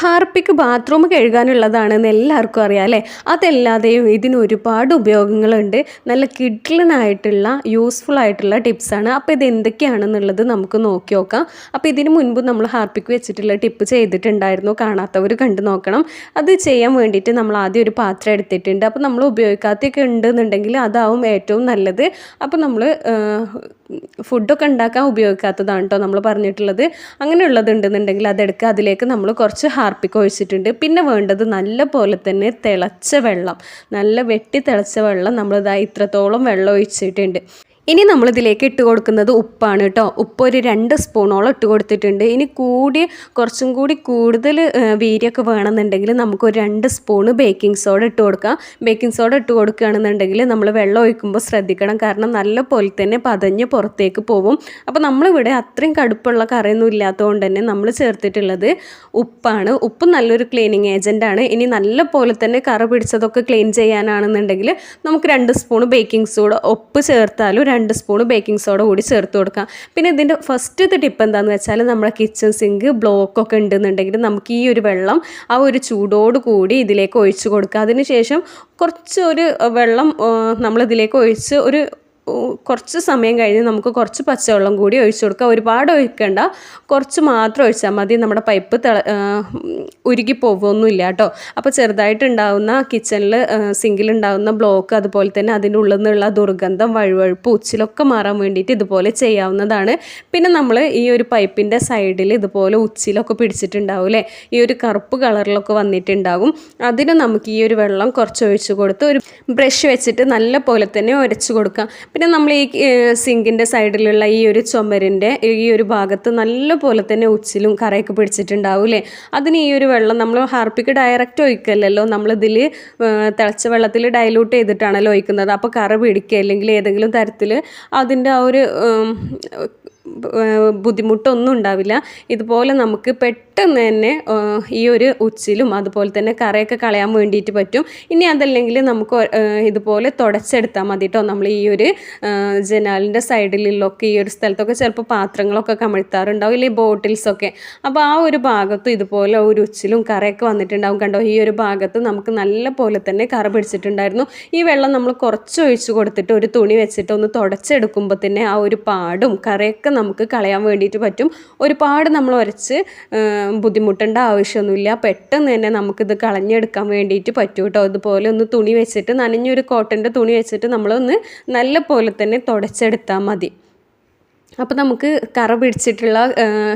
ഹാർപ്പിക്ക് bathroom കഴുകാനുള്ളതാണെന്ന് എല്ലാവർക്കും അറിയാം അല്ലേ. അതല്ലാതെയും ഇതിന് ഒരുപാട് ഉപയോഗങ്ങളുണ്ട്. നല്ല കിഡ്ലനായിട്ടുള്ള യൂസ്ഫുൾ ആയിട്ടുള്ള ടിപ്സാണ്. അപ്പോൾ ഇത് എന്തൊക്കെയാണെന്നുള്ളത് നമുക്ക് നോക്കി നോക്കാം. അപ്പോൾ ഇതിന് മുൻപ് നമ്മൾ ഹാർപ്പിക്ക് വെച്ചിട്ടുള്ള ടിപ്പ് ചെയ്തിട്ടുണ്ടായിരുന്നു. കാണാത്തവർ കണ്ടു നോക്കണം. അത് ചെയ്യാൻ വേണ്ടിയിട്ട് നമ്മൾ ആദ്യം ഒരു പാത്രം എടുത്തിട്ടുണ്ട്. അപ്പോൾ നമ്മൾ ഉപയോഗിക്കാത്തൊക്കെ ഉണ്ടെന്നുണ്ടെങ്കിൽ അതാവും ഏറ്റവും നല്ലത്. അപ്പോൾ നമ്മൾ ഫുഡൊക്കെ ഉണ്ടാക്കാൻ ഉപയോഗിക്കാത്തതാണ് കേട്ടോ നമ്മൾ പറഞ്ഞിട്ടുള്ളത്. അങ്ങനെയുള്ളത് ഉണ്ടെന്നുണ്ടെങ്കിൽ അതെടുക്കുക. അതിലേക്ക് നമ്മൾ കുറച്ച് ഹാർപ്പിക്ക് ഒഴിച്ചിട്ടുണ്ട്. പിന്നെ വേണ്ടത് നല്ല പോലെ തന്നെ തിളച്ച വെള്ളം, നല്ല വെട്ടി തിളച്ച വെള്ളം നമ്മളിതാ ഇത്രത്തോളം വെള്ളം ഒഴിച്ചിട്ടുണ്ട്. ഇനി നമ്മളിതിലേക്ക് ഇട്ട് കൊടുക്കുന്നത് ഉപ്പാണ് കേട്ടോ. ഉപ്പ് ഒരു 2 സ്പൂണോളം ഇട്ട് കൊടുത്തിട്ടുണ്ട്. ഇനി കുറച്ചും കൂടി കൂടുതൽ വീര്യമൊക്കെ വേണമെന്നുണ്ടെങ്കിൽ നമുക്കൊരു 2 സ്പൂണ് ബേക്കിംഗ് സോഡ ഇട്ട് കൊടുക്കാം. ബേക്കിംഗ് സോഡ ഇട്ട് കൊടുക്കുകയാണെന്നുണ്ടെങ്കിൽ നമ്മൾ വെള്ളം ഒഴിക്കുമ്പോൾ ശ്രദ്ധിക്കണം. കാരണം നല്ല പോലെ തന്നെ പതഞ്ഞ് പുറത്തേക്ക് പോകും. അപ്പോൾ നമ്മളിവിടെ അത്രയും കടുപ്പുള്ള കറിയൊന്നും ഇല്ലാത്തതുകൊണ്ട് തന്നെ നമ്മൾ ചേർത്തിട്ടുള്ളത് ഉപ്പാണ്. ഉപ്പ് നല്ലൊരു ക്ലീനിങ് ഏജൻറ്റാണ്. ഇനി നല്ല പോലെ തന്നെ കറ പിടിച്ചതൊക്കെ ക്ലീൻ ചെയ്യാനാണെന്നുണ്ടെങ്കിൽ നമുക്ക് 2 സ്പൂണ് ബേക്കിംഗ് സോഡ ഉപ്പ് ചേർത്താലും 2 സ്പൂണ് ബേക്കിംഗ് സോഡ കൂടി ചേർത്ത് കൊടുക്കാം. പിന്നെ ഇതിൻ്റെ ഫസ്റ്റത്തെ ടിപ്പ് എന്താണെന്ന് വെച്ചാൽ നമ്മുടെ കിച്ചൺ സിങ്ക് ബ്ലോക്കൊക്കെ ഉണ്ടെന്നുണ്ടെങ്കിൽ നമുക്ക് ഈ ഒരു വെള്ളം ആ ഒരു ചൂടോട് കൂടി ഇതിലേക്ക് ഒഴിച്ച് കൊടുക്കുക. അതിനുശേഷം കുറച്ചൊരു വെള്ളം നമ്മളിതിലേക്ക് ഒഴിച്ച് കുറച്ച് സമയം കഴിഞ്ഞ് നമുക്ക് കുറച്ച് പച്ചവെള്ളം കൂടി ഒഴിച്ചു കൊടുക്കുക. ഒരുപാട് ഒഴിക്കേണ്ട, കുറച്ച് മാത്രം ഒഴിച്ചാൽ മതി. നമ്മുടെ പൈപ്പ് ഉരുകി പോകുമൊന്നുമില്ല കേട്ടോ. അപ്പോൾ ചെറുതായിട്ടുണ്ടാവുന്ന കിച്ചണിൽ സിങ്കിലുണ്ടാവുന്ന ബ്ലോക്ക്, അതുപോലെ തന്നെ അതിൻ്റെ ഉള്ളിൽ നിന്നുള്ള ദുർഗന്ധം, വഴുവഴുപ്പ്, ഉച്ചിലൊക്കെ മാറാൻ വേണ്ടിയിട്ട് ഇതുപോലെ ചെയ്യാവുന്നതാണ്. പിന്നെ നമ്മൾ ഈ ഒരു പൈപ്പിൻ്റെ സൈഡിൽ ഇതുപോലെ ഉച്ചിലൊക്കെ പിടിച്ചിട്ടുണ്ടാവും അല്ലേ, ഈ ഒരു കറുപ്പ് കളറിലൊക്കെ വന്നിട്ടുണ്ടാകും. അതിന് നമുക്ക് ഈ ഒരു വെള്ളം കുറച്ച് ഒഴിച്ച് കൊടുത്ത് ഒരു ബ്രഷ് വെച്ചിട്ട് നല്ല പോലെ തന്നെ ഉരച്ച് കൊടുക്കാം. പിന്നെ നമ്മൾ ഈ സിങ്കിൻ്റെ സൈഡിലുള്ള ഈ ഒരു ചുമരിൻ്റെ ഈ ഒരു ഭാഗത്ത് നല്ല പോലെ തന്നെ ഉച്ചിലും കറയൊക്കെ പിടിച്ചിട്ടുണ്ടാവും അല്ലേ. അതിന് ഈ ഒരു വെള്ളം നമ്മൾ ഹാർപ്പിക്ക് ഡയറക്റ്റ് ഒഴിക്കല്ലല്ലോ, നമ്മളിതിൽ തിളച്ച വെള്ളത്തിൽ ഡൈലൂട്ട് ചെയ്തിട്ടാണല്ലോ ഒഴിക്കുന്നത്. അപ്പോൾ കറ പിടിക്കുക അല്ലെങ്കിൽ ഏതെങ്കിലും തരത്തിൽ അതിൻ്റെ ആ ഒരു ബുദ്ധിമുട്ടൊന്നും ഉണ്ടാവില്ല. ഇതുപോലെ നമുക്ക് പെട്ടെന്ന് തന്നെ ഈ ഒരു ഉച്ചിലും അതുപോലെ തന്നെ കറയൊക്കെ കളയാൻ വേണ്ടിയിട്ട് പറ്റും. ഇനി അതല്ലെങ്കിൽ നമുക്ക് ഇതുപോലെ തുടച്ചെടുത്താൽ മതി കേട്ടോ. നമ്മൾ ഈ ഒരു ജനാലിൻ്റെ സൈഡിലൊക്കെ ഈ ഒരു സ്ഥലത്തൊക്കെ ചിലപ്പോൾ പാത്രങ്ങളൊക്കെ കമഴ്ത്താറുണ്ടാവും, ഇല്ലെങ്കിൽ ബോട്ടിൽസൊക്കെ. അപ്പോൾ ആ ഒരു ഭാഗത്തും ഇതുപോലെ ഒരു ഉച്ചിലും കറയൊക്കെ വന്നിട്ടുണ്ടാവും. കണ്ടോ, ഈ ഒരു ഭാഗത്ത് നമുക്ക് നല്ല പോലെ തന്നെ കറ പിടിച്ചിട്ടുണ്ടായിരുന്നു. ഈ വെള്ളം നമ്മൾ കുറച്ച് ഒഴിച്ച് കൊടുത്തിട്ട് ഒരു തുണി വെച്ചിട്ട് ഒന്ന് തുടച്ചെടുക്കുമ്പോൾ തന്നെ ആ ഒരു പാടും കറയൊക്കെ നമുക്ക് കളയാൻ വേണ്ടിയിട്ട് പറ്റും. ഒരുപാട് നമ്മൾ ഉരച്ച് ബുദ്ധിമുട്ടേണ്ട ആവശ്യമൊന്നുമില്ല. പെട്ടെന്ന് തന്നെ നമുക്കിത് കളഞ്ഞെടുക്കാൻ വേണ്ടിയിട്ട് പറ്റും കേട്ടോ. അതുപോലെ ഒന്ന് തുണി വെച്ചിട്ട്, നനഞ്ഞൊരു കോട്ടൻ്റെ തുണി വെച്ചിട്ട് നമ്മളൊന്ന് നല്ല പോലെ തന്നെ തുടച്ചെടുത്താൽ മതി. അപ്പോൾ നമുക്ക് കറ പിടിച്ചിട്ടുള്ള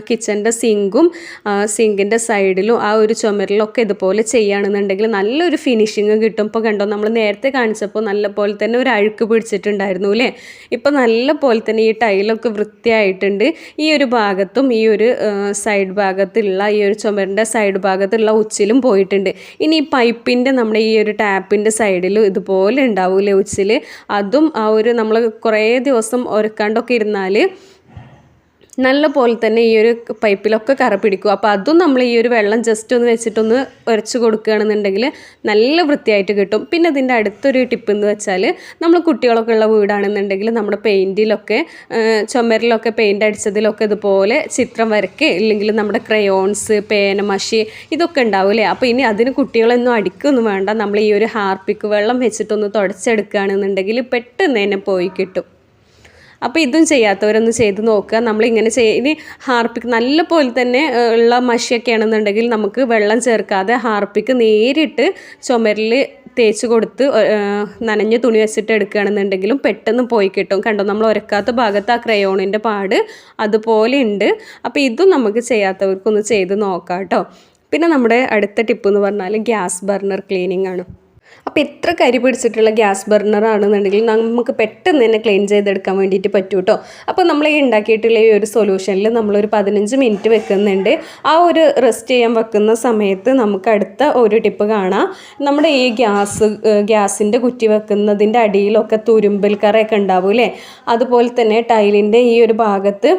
കിച്ചൻ്റെ സിങ്കിൻ്റെ സൈഡിലും ആ ഒരു ചുമരിലൊക്കെ ഇതുപോലെ ചെയ്യുകയാണെന്നുണ്ടെങ്കിൽ നല്ലൊരു ഫിനിഷിങ് കിട്ടും. ഇപ്പോൾ കണ്ടോ, നമ്മൾ നേരത്തെ കാണിച്ചപ്പോൾ നല്ല പോലെ തന്നെ ഒരു അഴുക്ക് പിടിച്ചിട്ടുണ്ടായിരുന്നു അല്ലേ. ഇപ്പോൾ നല്ല പോലെ തന്നെ ഈ ടൈലൊക്കെ വൃത്തിയായിട്ടുണ്ട്. ഈ ഒരു ഭാഗത്തും ഈ ഒരു സൈഡ് ഭാഗത്തുള്ള ഈ ഒരു ചുമരിൻ്റെ സൈഡ് ഭാഗത്തുള്ള ഉച്ചിലും പോയിട്ടുണ്ട്. ഇനി ഈ പൈപ്പിൻ്റെ നമ്മുടെ ഈ ഒരു ടാപ്പിൻ്റെ സൈഡിലും ഇതുപോലെ ഉണ്ടാവില്ലേ ഉച്ചിൽ, അതും ആ ഒരു നമ്മൾ കുറേ ദിവസം ഉരക്കാണ്ടൊക്കെ ഇരുന്നാൽ നല്ല പോലെ തന്നെ ഈ ഒരു പൈപ്പിലൊക്കെ കറ പിടിക്കും. അപ്പോൾ അതും നമ്മൾ ഈ ഒരു വെള്ളം ജസ്റ്റ് ഒന്ന് വെച്ചിട്ടൊന്ന് ഉരച്ച് കൊടുക്കുകയാണെന്നുണ്ടെങ്കിൽ നല്ല വൃത്തിയായിട്ട് കിട്ടും. പിന്നെ ഇതിൻ്റെ അടുത്തൊരു ടിപ്പ് എന്ന് വെച്ചാൽ, നമ്മൾ കുട്ടികളൊക്കെ ഉള്ള വീടാണെന്നുണ്ടെങ്കിൽ നമ്മുടെ പെയിൻറ്റിലൊക്കെ ചുമരിലൊക്കെ പെയിൻ്റ് അടിച്ചതിലൊക്കെ ഇതുപോലെ ചിത്രം വരയ്ക്കുക, ഇല്ലെങ്കിൽ നമ്മുടെ ക്രയോൺസ്, പേന, മഷി ഇതൊക്കെ ഉണ്ടാവില്ലേ. അപ്പോൾ ഇനി അതിന് കുട്ടികളൊന്നും അടിക്കൊന്നും വേണ്ട. നമ്മൾ ഈ ഒരു ഹാർപ്പിക്ക് വെള്ളം വെച്ചിട്ടൊന്ന് തുടച്ചെടുക്കുകയാണെന്നുണ്ടെങ്കിൽ പെട്ടെന്ന് തന്നെ പോയി കിട്ടും. അപ്പോൾ ഇതും ചെയ്യാത്തവരൊന്ന് ചെയ്ത് നോക്കുക. നമ്മളിങ്ങനെ ഇനി ഹാർപ്പിക്ക് നല്ല പോലെ തന്നെ ഉള്ള മഷിയൊക്കെ ആണെന്നുണ്ടെങ്കിൽ നമുക്ക് വെള്ളം ചേർക്കാതെ ഹാർപ്പിക്ക് നേരിട്ട് ചുമരിൽ തേച്ച് കൊടുത്ത് നനഞ്ഞ തുണി വെച്ചിട്ട് എടുക്കുകയാണെന്നുണ്ടെങ്കിലും പെട്ടെന്ന് പോയി കിട്ടും. കണ്ടോ, നമ്മൾ ഉരക്കാത്ത ഭാഗത്ത് ആ ക്രയോണിൻ്റെ പാട് അതുപോലെ ഉണ്ട്. അപ്പോൾ ഇതും നമുക്ക് ചെയ്യാത്തവർക്കൊന്ന് ചെയ്ത് നോക്കാം കേട്ടോ. പിന്നെ നമ്മുടെ അടുത്ത ടിപ്പ് എന്ന് പറഞ്ഞാൽ ഗ്യാസ് ബർണർ ക്ലീനിങ് ആണ്. അപ്പോൾ എത്ര കരി പിടിച്ചിട്ടുള്ള ഗ്യാസ് ബർണർ ആണെന്നുണ്ടെങ്കിൽ നമുക്ക് പെട്ടെന്ന് തന്നെ ക്ലീൻ ചെയ്തെടുക്കാൻ വേണ്ടിയിട്ട് പറ്റും കേട്ടോ. അപ്പോൾ നമ്മൾ ഈ ഉണ്ടാക്കിയിട്ടുള്ള ഈ ഒരു സൊല്യൂഷനിൽ നമ്മളൊരു 15 മിനിറ്റ് വെക്കുന്നുണ്ട്. ആ ഒരു റെസ്റ്റ് ചെയ്യാൻ വെക്കുന്ന സമയത്ത് നമുക്ക് അടുത്ത ഒരു ടിപ്പ് കാണാം. നമ്മുടെ ഈ ഗ്യാസിൻ്റെ കുറ്റി വെക്കുന്നതിൻ്റെ അടിയിലൊക്കെ തുരുമ്പൽ കറയൊക്കെ ഉണ്ടാവും അല്ലേ. അതുപോലെ തന്നെ ടൈലിൻ്റെ ഈ ഒരു ഭാഗത്ത്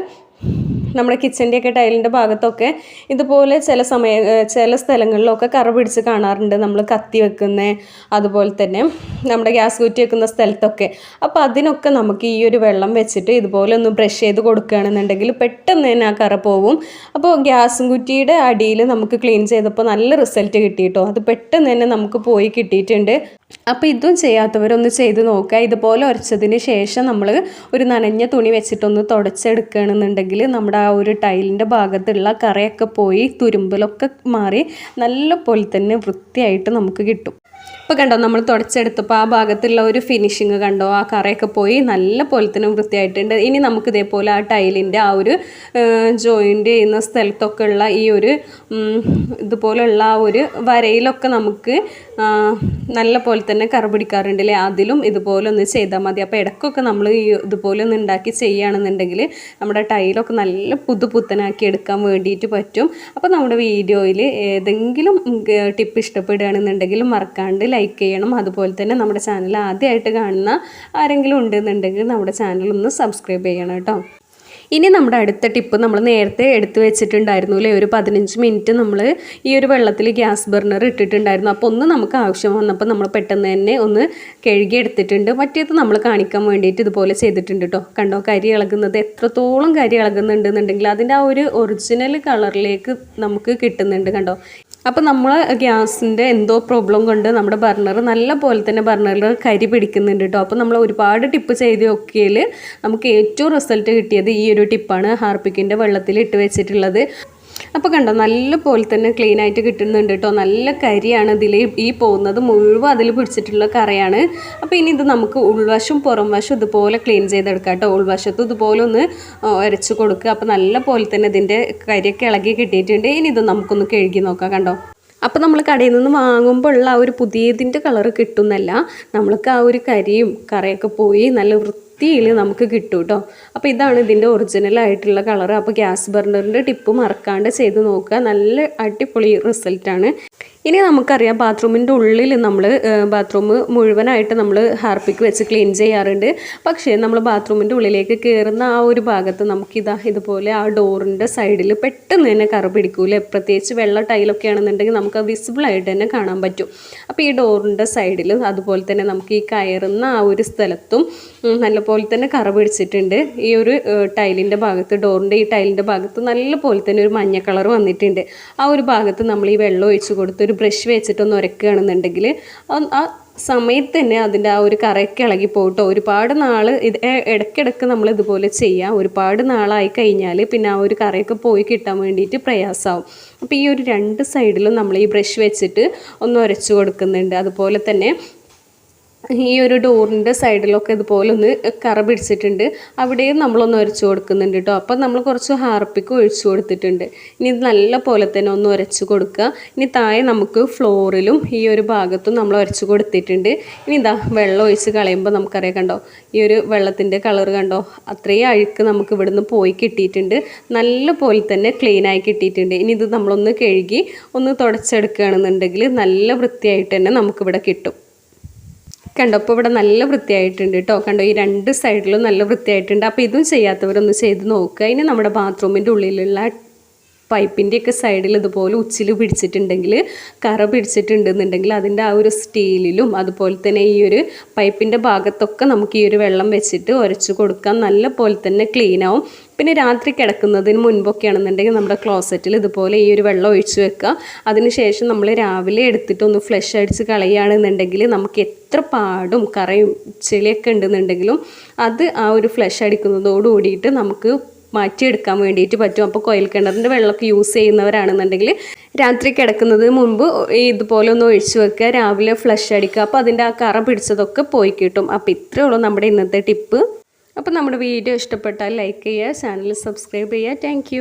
നമ്മുടെ കിച്ചൻ്റെയൊക്കെ ടൈലിൻ്റെ ഭാഗത്തൊക്കെ ഇതുപോലെ ചില സ്ഥലങ്ങളിലൊക്കെ കറ പിടിച്ച് കാണാറുണ്ട്, നമ്മൾ കത്തി വെക്കുന്ന അതുപോലെ തന്നെ നമ്മുടെ ഗ്യാസ് കുറ്റി വെക്കുന്ന സ്ഥലത്തൊക്കെ. അപ്പോൾ അതിനൊക്കെ നമുക്ക് ഈ ഒരു വെള്ളം വെച്ചിട്ട് ഇതുപോലെ ഒന്ന് ബ്രഷ് ചെയ്ത് കൊടുക്കുകയാണെന്നുണ്ടെങ്കിൽ പെട്ടെന്ന് തന്നെ ആ കറ പോവും. അപ്പോൾ ഗ്യാസും കുറ്റിയുടെ അടിയിൽ നമുക്ക് ക്ലീൻ ചെയ്തപ്പോൾ നല്ല റിസൾട്ട് കിട്ടി കേട്ടോ. അത് പെട്ടെന്ന് തന്നെ നമുക്ക് പോയി കിട്ടിയിട്ടുണ്ട്. അപ്പോൾ ഇതും ചെയ്യാത്തവരൊന്ന് ചെയ്ത് നോക്കുക. ഇതുപോലെ ഉരച്ചതിന് ശേഷം നമ്മൾ ഒരു നനഞ്ഞ തുണി വെച്ചിട്ടൊന്ന് തുടച്ചെടുക്കുകയാണെന്നുണ്ടെങ്കിൽ നമ്മുടെ ആ ഒരു ടൈലിൻ്റെ ഭാഗത്തുള്ള കറയൊക്കെ പോയി തുരുമ്പലൊക്കെ മാറി നല്ല പോലെ തന്നെ വൃത്തിയായിട്ട് നമുക്ക് കിട്ടും. ഇപ്പോൾ കണ്ടോ, നമ്മൾ തുടച്ചെടുത്തപ്പോൾ ആ ഭാഗത്തുള്ള ഒരു ഫിനിഷിങ് കണ്ടോ, ആ കറയൊക്കെ പോയി നല്ല പോലെ തന്നെ വൃത്തിയായിട്ടുണ്ട്. ഇനി നമുക്ക് ഇതേപോലെ ആ ടൈലിൻ്റെ ആ ഒരു ജോയിൻ്റ് ചെയ്യുന്ന സ്ഥലത്തൊക്കെ ഉള്ള ഈ ഒരു ഇതുപോലുള്ള ആ ഒരു വരയിലൊക്കെ നമുക്ക് നല്ല പോലെ തന്നെ കറ പിടിക്കാറുണ്ടല്ലേ, അതിലും ഇതുപോലെ ഒന്ന് ചെയ്താൽ മതി. അപ്പോൾ ഇടയ്ക്കൊക്കെ നമ്മൾ ഇതുപോലെ ഒന്ന് ഉണ്ടാക്കി ചെയ്യുകയാണെന്നുണ്ടെങ്കിൽ നമ്മുടെ ടൈലൊക്കെ നല്ല പുത്തനാക്കി എടുക്കാൻ വേണ്ടിയിട്ട് പറ്റും. അപ്പോൾ നമ്മുടെ വീഡിയോയിൽ ഏതെങ്കിലും ടിപ്പ് ഇഷ്ടപ്പെടുകയാണെന്നുണ്ടെങ്കിൽ മറക്കാണ്ട് ലൈക്ക് ചെയ്യണം. അതുപോലെ തന്നെ നമ്മുടെ ചാനൽ ആദ്യമായിട്ട് കാണുന്ന ആരെങ്കിലും ഉണ്ടെന്നുണ്ടെങ്കിൽ നമ്മുടെ ചാനൽ ഒന്ന് സബ്സ്ക്രൈബ് ചെയ്യണം കേട്ടോ. ഇനി നമ്മുടെ അടുത്ത ടിപ്പ് നമ്മൾ നേരത്തെ എടുത്ത് വെച്ചിട്ടുണ്ടായിരുന്നു അല്ലേ, ഒരു 15 മിനിറ്റ് നമ്മൾ ഈ ഒരു വെള്ളത്തിൽ ഗ്യാസ് ബർണർ ഇട്ടിട്ടുണ്ടായിരുന്നു. അപ്പോൾ ഒന്ന് നമുക്ക് ആവശ്യം വന്നപ്പോൾ നമ്മൾ പെട്ടെന്ന് തന്നെ ഒന്ന് കഴുകി എടുത്തിട്ടുണ്ട്. മറ്റേത് നമ്മൾ കാണിക്കാൻ വേണ്ടിയിട്ട് ഇതുപോലെ ചെയ്തിട്ടുണ്ട് കേട്ടോ. കണ്ടോ, കരി ഇളകുന്നത് എത്രത്തോളം കരി ഇളകുന്നുണ്ടെന്നുണ്ടെങ്കിൽ അതിൻ്റെ ആ ഒരു ഒറിജിനൽ കളറിലേക്ക് നമുക്ക് കിട്ടുന്നുണ്ട്. കണ്ടോ, അപ്പോൾ നമ്മൾ ഗ്യാസിൻ്റെ എന്തോ പ്രോബ്ലം കൊണ്ട് നമ്മുടെ ബർണർ നല്ല പോലെ തന്നെ ബർണറിൽ കരി പിടിക്കുന്നുണ്ട് കേട്ടോ. അപ്പോൾ നമ്മൾ ഒരുപാട് ടിപ്പ് ചെയ്ത് നോക്കിയതിൽ നമുക്ക് ഏറ്റവും റിസൾട്ട് കിട്ടിയത് ഈ ഒരു ടിപ്പാണ്, ഹാർപ്പിക്കിൻ്റെ വെള്ളത്തിൽ ഇട്ട് വെച്ചിട്ടുള്ളത്. അപ്പോൾ കണ്ടോ, നല്ല പോലെ തന്നെ ക്ലീൻ ആയിട്ട് കിട്ടുന്നുണ്ട് കേട്ടോ. നല്ല കരിയാണ് ഇതിൽ ഈ പോകുന്നത് മുഴുവൻ അതിൽ പിടിച്ചിട്ടുള്ള കറയാണ്. അപ്പോൾ ഇനി ഇത് നമുക്ക് ഉൾവശവും പുറം വശവും ഇതുപോലെ ക്ലീൻ ചെയ്തെടുക്കാം കേട്ടോ. ഉൾവശത്തും ഇതുപോലെ ഒന്ന് ഉരച്ച് കൊടുക്കുക. അപ്പോൾ നല്ല പോലെ തന്നെ ഇതിൻ്റെ കരിയൊക്കെ ഇളകി കിട്ടിയിട്ടുണ്ട്. ഇനി ഇത് നമുക്കൊന്ന് കഴുകി നോക്കാം. കണ്ടോ, അപ്പോൾ നമ്മൾ കടയിൽ നിന്ന് വാങ്ങുമ്പോൾ ഉള്ള ആ ഒരു പുതിയതിൻ്റെ കളറ് കിട്ടുന്നല്ല, നമ്മൾക്ക് ആ ഒരു കരിയും കറയൊക്കെ പോയി നല്ല വൃത്തിയിൽ നമുക്ക് കിട്ടും കേട്ടോ. അപ്പോൾ ഇതാണ് ഇതിൻ്റെ ഒറിജിനലായിട്ടുള്ള കളറ്. അപ്പോൾ ഗ്യാസ് ബർണറിൻ്റെ ടിപ്പ് മറക്കാണ്ട് ചെയ്ത് നോക്കുക, നല്ല അടിപൊളി റിസൾട്ടാണ്. ഇനി നമുക്കറിയാം ബാത്റൂമിൻ്റെ ഉള്ളിൽ നമ്മൾ ബാത്റൂം മുഴുവനായിട്ട് നമ്മൾ ഹാർപ്പിക്ക് വെച്ച് ക്ലീൻ ചെയ്യാറുണ്ട്. പക്ഷേ നമ്മൾ ബാത്റൂമിൻ്റെ ഉള്ളിലേക്ക് കയറുന്ന ആ ഒരു ഭാഗത്ത് നമുക്കിതാ ഇതുപോലെ ആ ഡോറിൻ്റെ സൈഡിൽ പെട്ടെന്ന് തന്നെ കറ പിടിക്കൂലേ, പ്രത്യേകിച്ച് വെള്ള ടൈലൊക്കെ ആണെന്നുണ്ടെങ്കിൽ നമുക്ക് വിസിബിളായിട്ട് തന്നെ കാണാൻ പറ്റും. അപ്പോൾ ഈ ഡോറിൻ്റെ സൈഡിൽ അതുപോലെ തന്നെ നമുക്ക് ഈ കയറുന്ന ആ ഒരു സ്ഥലത്തും നല്ലപോലെ തന്നെ കറ പിടിച്ചിട്ടുണ്ട്. ഈ ഒരു ടൈലിൻ്റെ ഭാഗത്ത്, ഡോറിൻ്റെ ഈ ടൈലിൻ്റെ ഭാഗത്ത് നല്ല പോലെ തന്നെ ഒരു മഞ്ഞ കളർ വന്നിട്ടുണ്ട്. ആ ഒരു ഭാഗത്ത് നമ്മൾ ഈ വെള്ളം ഒഴിച്ച് കൊടുത്ത് ഒരു ബ്രഷ് വെച്ചിട്ടൊന്ന് ഉരക്കുകയാണെന്നുണ്ടെങ്കിൽ ആ സമയത്ത് തന്നെ അതിൻ്റെ ആ ഒരു കറയൊക്കെ ഇളകി പോകട്ടോ. ഒരുപാട് നാൾ ഇടയ്ക്കിടയ്ക്ക് നമ്മൾ ഇതുപോലെ ചെയ്യുക. ഒരുപാട് നാളായി കഴിഞ്ഞാൽ പിന്നെ ആ ഒരു കറയൊക്കെ പോയി കിട്ടാൻ വേണ്ടിയിട്ട് പ്രയാസമാവും. അപ്പോൾ ഈ ഒരു 2 സൈഡിലും നമ്മൾ ഈ ബ്രഷ് വെച്ചിട്ട് ഒന്ന് ഉരച്ച് കൊടുക്കുന്നുണ്ട്. അതുപോലെ തന്നെ ഈ ഒരു ഡോറിൻ്റെ സൈഡിലൊക്കെ ഇതുപോലെ ഒന്ന് കറ പിടിച്ചിട്ടുണ്ട്, അവിടെയും നമ്മളൊന്ന് ഉരച്ച് കൊടുക്കുന്നുണ്ട് കേട്ടോ. അപ്പം നമ്മൾ കുറച്ച് ഹാർപ്പിക്ക് ഒഴിച്ചു കൊടുത്തിട്ടുണ്ട്. ഇനി ഇത് നല്ല പോലെ തന്നെ ഒന്ന് ഉരച്ച് കൊടുക്കുക. ഇനി താഴെ നമുക്ക് ഫ്ലോറിലും ഈ ഒരു ഭാഗത്തും നമ്മൾ ഉരച്ച് കൊടുത്തിട്ടുണ്ട്. ഇനി ഇതാ വെള്ളം ഒഴിച്ച് കളയുമ്പോൾ നമുക്കറിയാം, കണ്ടോ ഈ ഒരു വെള്ളത്തിൻ്റെ കളർ കണ്ടോ, അത്രയും അഴുക്ക് നമുക്ക് ഇവിടുന്ന് പോയി കിട്ടിയിട്ടുണ്ട്. നല്ല പോലെ തന്നെ ക്ലീനായി കിട്ടിയിട്ടുണ്ട്. ഇനി ഇത് നമ്മളൊന്ന് കഴുകി ഒന്ന് തുടച്ചെടുക്കുകയാണെന്നുണ്ടെങ്കിൽ നല്ല വൃത്തിയായിട്ട് തന്നെ നമുക്കിവിടെ കിട്ടും. കണ്ടോ, അപ്പോൾ ഇവിടെ നല്ല വൃത്തിയായിട്ടുണ്ട് കേട്ടോ. കണ്ടോ, ഈ 2 സൈഡിലും നല്ല വൃത്തിയായിട്ടുണ്ട്. അപ്പോൾ ഇതും ചെയ്യാത്തവരൊന്ന് ചെയ്ത് നോക്കുക. ഇനി നമ്മുടെ ബാത്റൂമിൻ്റെ ഉള്ളിലുള്ള പൈപ്പിൻ്റെയൊക്കെ സൈഡിൽ ഇതുപോലെ ഉച്ചിൽ പിടിച്ചിട്ടുണ്ടെങ്കിൽ, കറ പിടിച്ചിട്ടുണ്ടെന്നുണ്ടെങ്കിൽ അതിൻ്റെ ആ ഒരു സ്റ്റീലിലും അതുപോലെ തന്നെ ഈ ഒരു പൈപ്പിൻ്റെ ഭാഗത്തൊക്കെ നമുക്ക് ഈ ഒരു വെള്ളം വെച്ചിട്ട് ഉരച്ച് കൊടുക്കാം. നല്ല പോലെ തന്നെ ക്ലീനാവും. പിന്നെ രാത്രി കിടക്കുന്നതിന് മുൻപൊക്കെ ആണെന്നുണ്ടെങ്കിൽ നമ്മുടെ ക്ലോസറ്റിൽ ഇതുപോലെ ഈ ഒരു വെള്ളം ഒഴിച്ച് വെക്കുക. അതിനുശേഷം നമ്മൾ രാവിലെ എടുത്തിട്ടൊന്ന് ഫ്ലഷ് അടിച്ച് കളയുകയാണെന്നുണ്ടെങ്കിൽ നമുക്ക് എത്ര പാടും കറയും ചെളിയൊക്കെ ഉണ്ടെന്നുണ്ടെങ്കിലും അത് ആ ഒരു ഫ്ലഷ് അടിക്കുന്നതോട് കൂടിയിട്ട് നമുക്ക് മാറ്റിയെടുക്കാൻ വേണ്ടിയിട്ട് പറ്റും. അപ്പോൾ കുഴൽ കിണറിൻ്റെ വെള്ളമൊക്കെ യൂസ് ചെയ്യുന്നവരാണെന്നുണ്ടെങ്കിൽ രാത്രി കിടക്കുന്നതിന് മുൻപ് ഇതുപോലെ ഒന്ന് ഒഴിച്ച് വെക്കുക, രാവിലെ ഫ്ലഷ് അടിക്കുക. അപ്പോൾ അതിൻ്റെ ആ കറ പിടിച്ചതൊക്കെ പോയി കിട്ടും. അപ്പോൾ ഇത്രയേ ഉള്ളൂ നമ്മുടെ ഇന്നത്തെ ടിപ്പ്. അപ്പോൾ നമ്മുടെ വീഡിയോ ഇഷ്ടപ്പെട്ടാൽ ലൈക്ക് ചെയ്യുക, ചാനൽ സബ്സ്ക്രൈബ് ചെയ്യുക. താങ്ക്